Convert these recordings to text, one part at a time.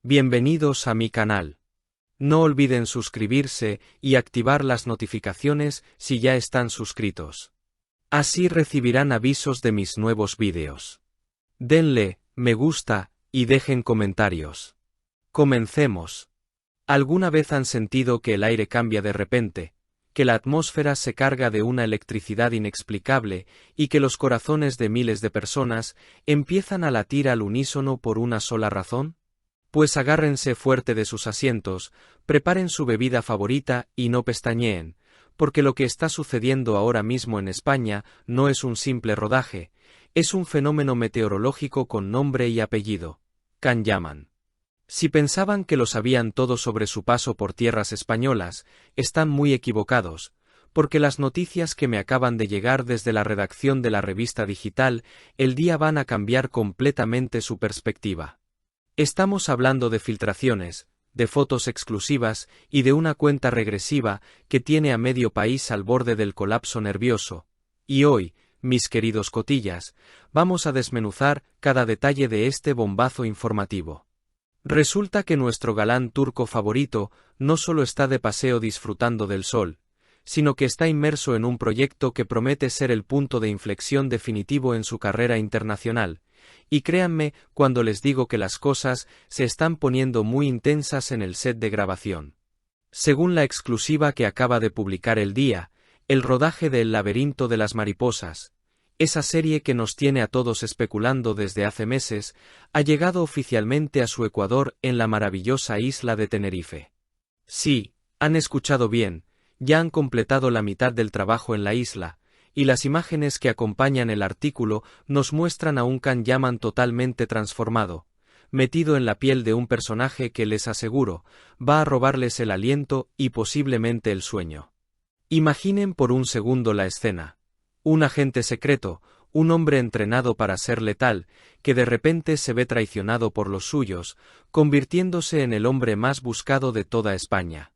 Bienvenidos a mi canal. No olviden suscribirse y activar las notificaciones si ya están suscritos. Así recibirán avisos de mis nuevos vídeos. Denle me gusta y dejen comentarios. Comencemos. ¿Alguna vez han sentido que el aire cambia de repente, que la atmósfera se carga de una electricidad inexplicable y que los corazones de miles de personas empiezan a latir al unísono por una sola razón? Pues agárrense fuerte de sus asientos, preparen su bebida favorita y no pestañeen, porque lo que está sucediendo ahora mismo en España no es un simple rodaje, es un fenómeno meteorológico con nombre y apellido: Can Yaman. Si pensaban que lo sabían todo sobre su paso por tierras españolas, están muy equivocados, porque las noticias que me acaban de llegar desde la redacción de la revista digital El Día van a cambiar completamente su perspectiva. Estamos hablando de filtraciones, de fotos exclusivas y de una cuenta regresiva que tiene a medio país al borde del colapso nervioso. Y hoy, mis queridos cotillas, vamos a desmenuzar cada detalle de este bombazo informativo. Resulta que nuestro galán turco favorito no solo está de paseo disfrutando del sol, sino que está inmerso en un proyecto que promete ser el punto de inflexión definitivo en su carrera internacional. Y créanme cuando les digo que las cosas se están poniendo muy intensas en el set de grabación. Según la exclusiva que acaba de publicar El Día, el rodaje de El laberinto de las mariposas, esa serie que nos tiene a todos especulando desde hace meses, ha llegado oficialmente a su ecuador en la maravillosa isla de Tenerife. Sí, han escuchado bien, ya han completado la mitad del trabajo en la isla, y las imágenes que acompañan el artículo nos muestran a un Can Yaman totalmente transformado, metido en la piel de un personaje que, les aseguro, va a robarles el aliento y posiblemente el sueño. Imaginen por un segundo la escena: un agente secreto, un hombre entrenado para ser letal, que de repente se ve traicionado por los suyos, convirtiéndose en el hombre más buscado de toda España.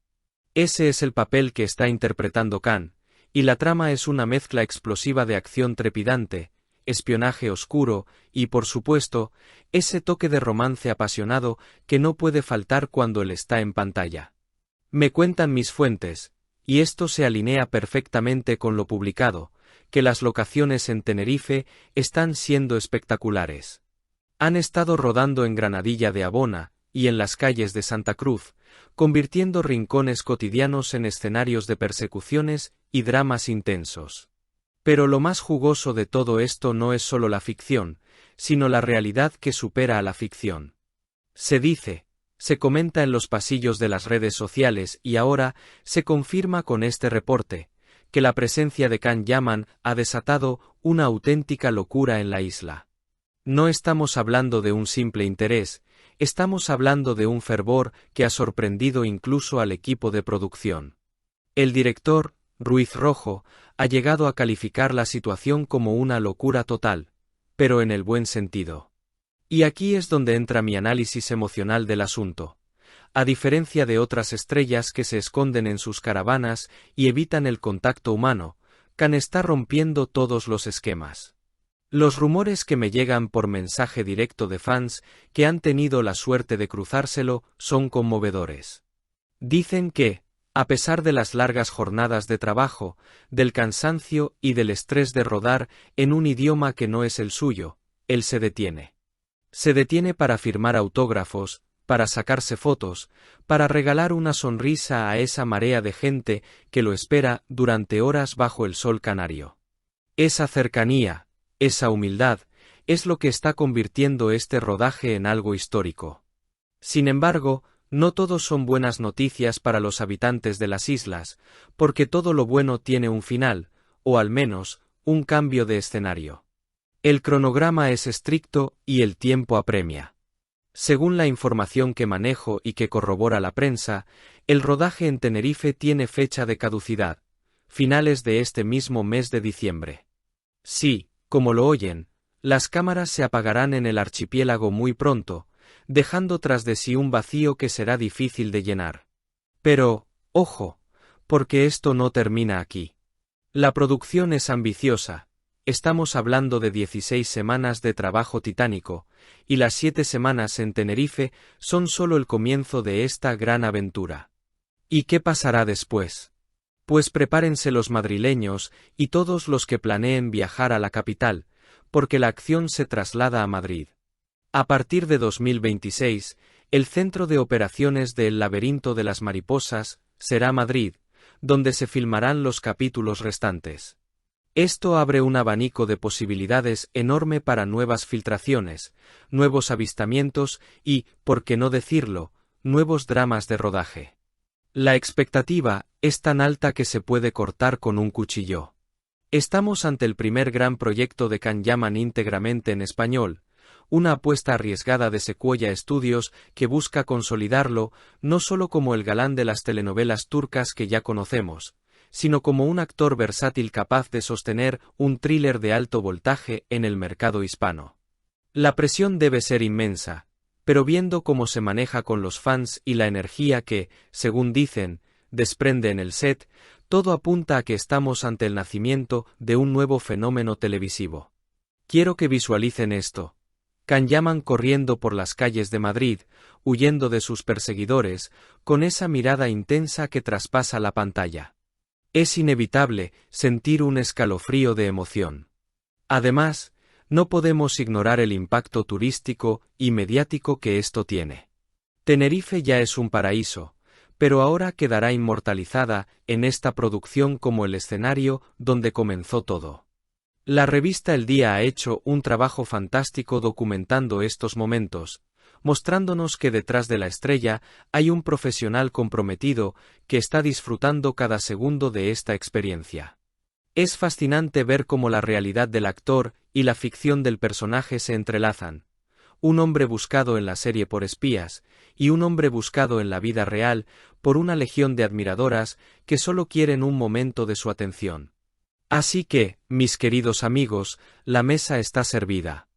Ese es el papel que está interpretando Can. Y la trama es una mezcla explosiva de acción trepidante, espionaje oscuro y, por supuesto, ese toque de romance apasionado que no puede faltar cuando él está en pantalla. Me cuentan mis fuentes, y esto se alinea perfectamente con lo publicado, que las locaciones en Tenerife están siendo espectaculares. Han estado rodando en Granadilla de Abona y en las calles de Santa Cruz, convirtiendo rincones cotidianos en escenarios de persecuciones y dramas intensos. Pero lo más jugoso de todo esto no es solo la ficción, sino la realidad que supera a la ficción. Se comenta en los pasillos de las redes sociales y ahora se confirma con este reporte, que la presencia de Can Yaman ha desatado una auténtica locura en la isla. No estamos hablando de un simple interés, estamos hablando de un fervor que ha sorprendido incluso al equipo de producción. El director, Ruiz Rojo, ha llegado a calificar la situación como una locura total, pero en el buen sentido. Y aquí es donde entra mi análisis emocional del asunto. A diferencia de otras estrellas que se esconden en sus caravanas y evitan el contacto humano, Can está rompiendo todos los esquemas. Los rumores que me llegan por mensaje directo de fans que han tenido la suerte de cruzárselo son conmovedores. Dicen que, a pesar de las largas jornadas de trabajo, del cansancio y del estrés de rodar en un idioma que no es el suyo, él se detiene. Se detiene para firmar autógrafos, para sacarse fotos, para regalar una sonrisa a esa marea de gente que lo espera durante horas bajo el sol canario. Esa cercanía, esa humildad, es lo que está convirtiendo este rodaje en algo histórico. Sin embargo, no todos son buenas noticias para los habitantes de las islas, porque todo lo bueno tiene un final, o al menos, un cambio de escenario. El cronograma es estricto y el tiempo apremia. Según la información que manejo y que corrobora la prensa, el rodaje en Tenerife tiene fecha de caducidad, finales de este mismo mes de diciembre. Sí, como lo oyen, las cámaras se apagarán en el archipiélago muy pronto, dejando tras de sí un vacío que será difícil de llenar. Pero, ojo, porque esto no termina aquí. La producción es ambiciosa, estamos hablando de 16 semanas de trabajo titánico, y las 7 semanas en Tenerife son solo el comienzo de esta gran aventura. ¿Y qué pasará después? Pues prepárense los madrileños y todos los que planeen viajar a la capital, porque la acción se traslada a Madrid. A partir de 2026, el centro de operaciones de El laberinto de las mariposas será Madrid, donde se filmarán los capítulos restantes. Esto abre un abanico de posibilidades enorme para nuevas filtraciones, nuevos avistamientos y, por qué no decirlo, nuevos dramas de rodaje. La expectativa es tan alta que se puede cortar con un cuchillo. Estamos ante el primer gran proyecto de Can Yaman íntegramente en español, una apuesta arriesgada de Sequoia Studios que busca consolidarlo no solo como el galán de las telenovelas turcas que ya conocemos, sino como un actor versátil capaz de sostener un thriller de alto voltaje en el mercado hispano. La presión debe ser inmensa, pero viendo cómo se maneja con los fans y la energía que, según dicen, desprende en el set, todo apunta a que estamos ante el nacimiento de un nuevo fenómeno televisivo. Quiero que visualicen esto. Can Yaman corriendo por las calles de Madrid, huyendo de sus perseguidores, con esa mirada intensa que traspasa la pantalla. Es inevitable sentir un escalofrío de emoción. Además, no podemos ignorar el impacto turístico y mediático que esto tiene. Tenerife ya es un paraíso, pero ahora quedará inmortalizada en esta producción como el escenario donde comenzó todo. La revista El Día ha hecho un trabajo fantástico documentando estos momentos, mostrándonos que detrás de la estrella hay un profesional comprometido que está disfrutando cada segundo de esta experiencia. Es fascinante ver cómo la realidad del actor y la ficción del personaje se entrelazan. Un hombre buscado en la serie por espías, y un hombre buscado en la vida real por una legión de admiradoras que solo quieren un momento de su atención. Así que, mis queridos amigos, la mesa está servida.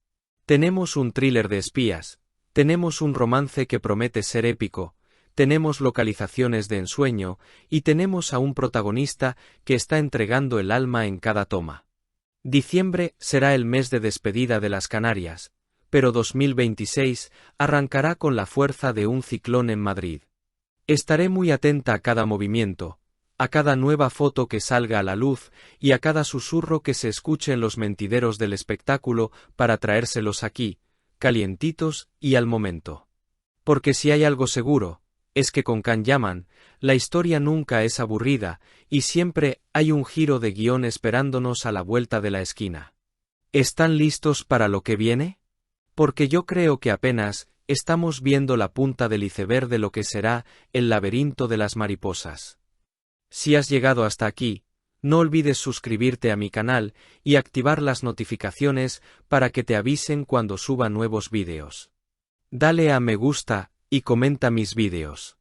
Tenemos un thriller de espías, tenemos un romance que promete ser épico, tenemos localizaciones de ensueño y tenemos a un protagonista que está entregando el alma en cada toma. Diciembre será el mes de despedida de las Canarias, pero 2026 arrancará con la fuerza de un ciclón en Madrid. Estaré muy atenta a cada movimiento, a cada nueva foto que salga a la luz y a cada susurro que se escuche en los mentideros del espectáculo para traérselos aquí, calientitos y al momento. Porque si hay algo seguro, es que con Can Yaman, la historia nunca es aburrida y siempre hay un giro de guión esperándonos a la vuelta de la esquina. ¿Están listos para lo que viene? Porque yo creo que apenas estamos viendo la punta del iceberg de lo que será El laberinto de las mariposas. Si has llegado hasta aquí, no olvides suscribirte a mi canal y activar las notificaciones para que te avisen cuando suba nuevos vídeos. Dale a me gusta y comenta mis vídeos.